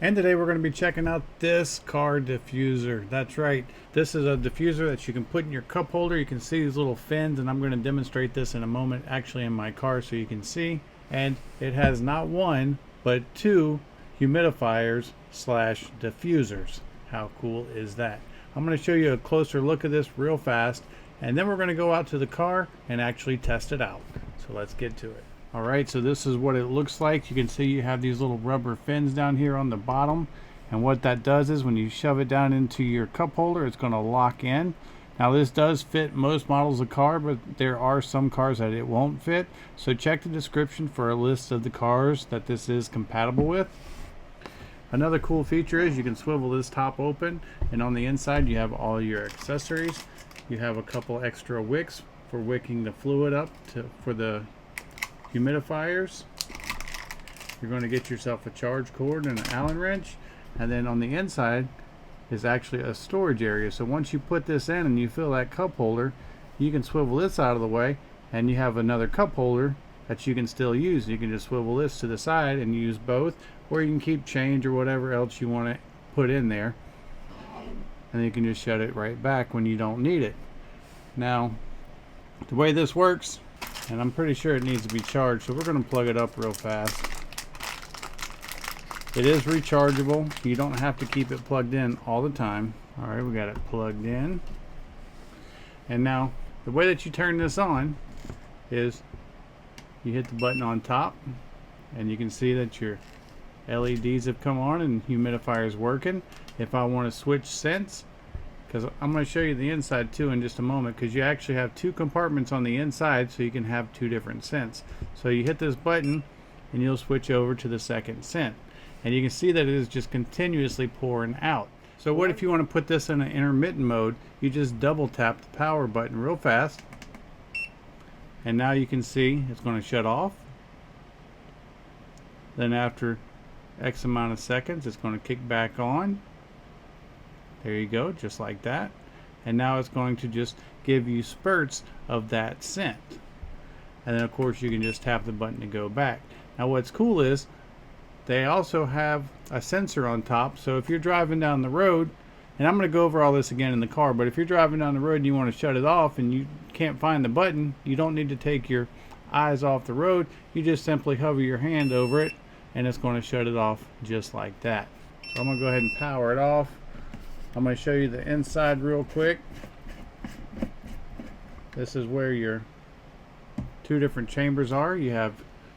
And today we're going to be checking out this car diffuser. That's right. This is a diffuser that you can put in your cup holder. You can see these little fins, and I'm going to demonstrate this in a moment actually in my car so you can see. And it has not one, but two humidifiers slash diffusers. How cool is that? I'm going to show you a closer look at this real fast, and then we're going to go out to the car and actually test it out. So let's get to it. Alright, so this is what it looks like. You can see you have these little rubber fins down here on the bottom, and what that does is when you shove it down into your cup holder, it's going to lock in. Now this does fit most models of car, but there are some cars that it won't fit, so check the description for a list of the cars that this is compatible with. Another cool feature is you can swivel this top open, and on the inside you have all your accessories. You have a couple extra wicks for wicking the fluid up for the humidifiers. You're going to get yourself a charge cord and an Allen wrench, and then on the inside is actually a storage area. So once you put this in and you fill that cup holder, you can swivel this out of the way and you have another cup holder that you can still use. You can just swivel this to the side and use both, or you can keep change or whatever else you want to put in there, and you can just shut it right back when you don't need it. Now the way this works, and I'm pretty sure it needs to be charged, so we're going to plug it up real fast. It is rechargeable. You don't have to keep it plugged in all the time. Alright, we got it plugged in. And now the way that you turn this on is you hit the button on top, and you can see that your LEDs have come on and humidifier is working. If I want to switch scents, because I'm going to show you the inside too in just a moment, because you actually have two compartments on the inside so you can have two different scents. So you hit this button and you'll switch over to the second scent, and you can see that it is just continuously pouring out. So what if you want to put this in an intermittent mode? You just double tap the power button real fast, and now you can see it's going to shut off. Then after X amount of seconds it's going to kick back on. There you go, just like that. And now it's going to just give you spurts of that scent. And then of course you can just tap the button to go back. Now what's cool is they also have a sensor on top, so if you're driving down the road, and I'm going to go over all this again in the car, but if you're driving down the road and you want to shut it off and you can't find the button, you don't need to take your eyes off the road. You just simply hover your hand over it and it's going to shut it off just like that. So I'm going to go ahead and power it off. I'm going to show you the inside real quick. This is where your two different chambers are. You have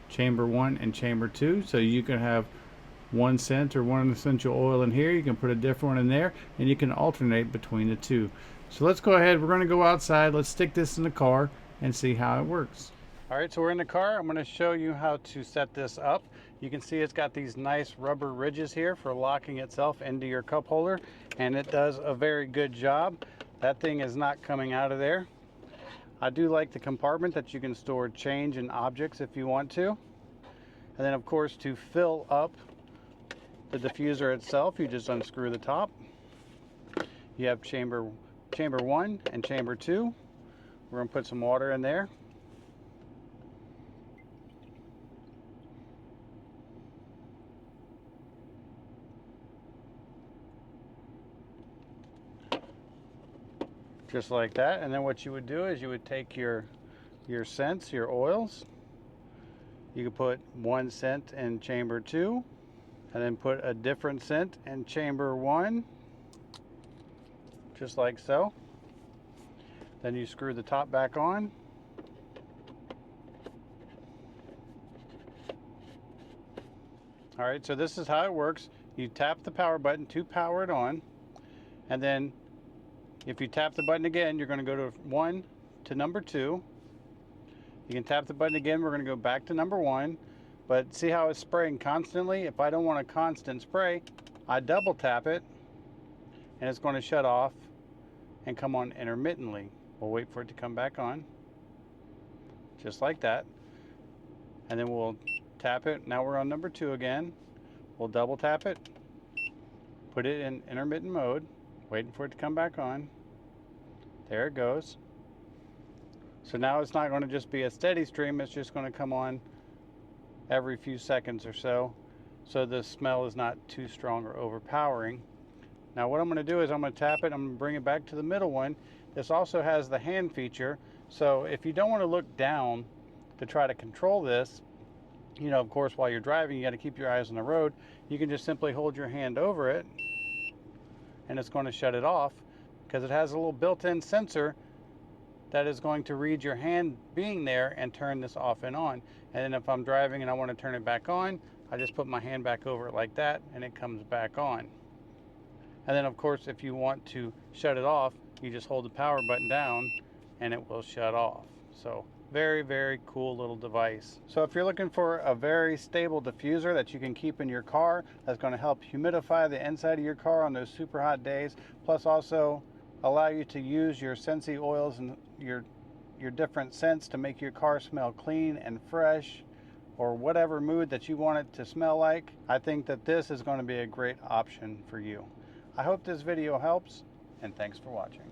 chamber 1 and chamber 2, so you can have one scent or one essential oil in here. You can put a different one in there, and you can alternate between the two. So let's go ahead. We're going to go outside. Let's stick this in the car and see how it works. Alright, so we're in the car. I'm going to show you how to set this up. You can see it's got these nice rubber ridges here for locking itself into your cup holder, and it does a very good job. That thing is not coming out of there. I do like the compartment that you can store change and objects if you want to. And then of course, to fill up the diffuser itself, you just unscrew the top. You have chamber 1 and chamber 2. We're going to put some water in there. Just like that. And then what you would do is you would take your scents, your oils. You could put one scent in chamber 2, and then put a different scent in chamber 1, just like so. Then you screw the top back on. Alright, so this is how it works. You tap the power button to power it on, and then if you tap the button again, you're going to go to 1 to number 2. You can tap the button again, we're going to go back to number 1. But see how it's spraying constantly? If I don't want a constant spray, I double tap it, and it's going to shut off and come on intermittently. We'll wait for it to come back on, just like that. And then we'll tap it. Now we're on number 2 again. We'll double tap it, put it in intermittent mode, waiting for it to come back on. There it goes. So now it's not going to just be a steady stream, it's just going to come on every few seconds or so. so the smell is not too strong or overpowering. Now what I'm going to do is I'm going to tap it, I'm going to bring it back to the middle one. This also has the hand feature, so if you don't want to look down to try to control this, you know, of course, while you're driving, you got to keep your eyes on the road. You can just simply hold your hand over it and it's going to shut it off, because it has a little built-in sensor that is going to read your hand being there and turn this off and on. And then if I'm driving and I want to turn it back on, I just put my hand back over it like that and it comes back on. And then of course, if you want to shut it off, you just hold the power button down and it will shut off. So very, very cool little device. So if you're looking for a very stable diffuser that you can keep in your car, that's going to help humidify the inside of your car on those super hot days, plus also allow you to use your Scentsy oils and your different scents to make your car smell clean and fresh, or whatever mood that you want it to smell like, I think that this is going to be a great option for you. I hope this video helps, and thanks for watching.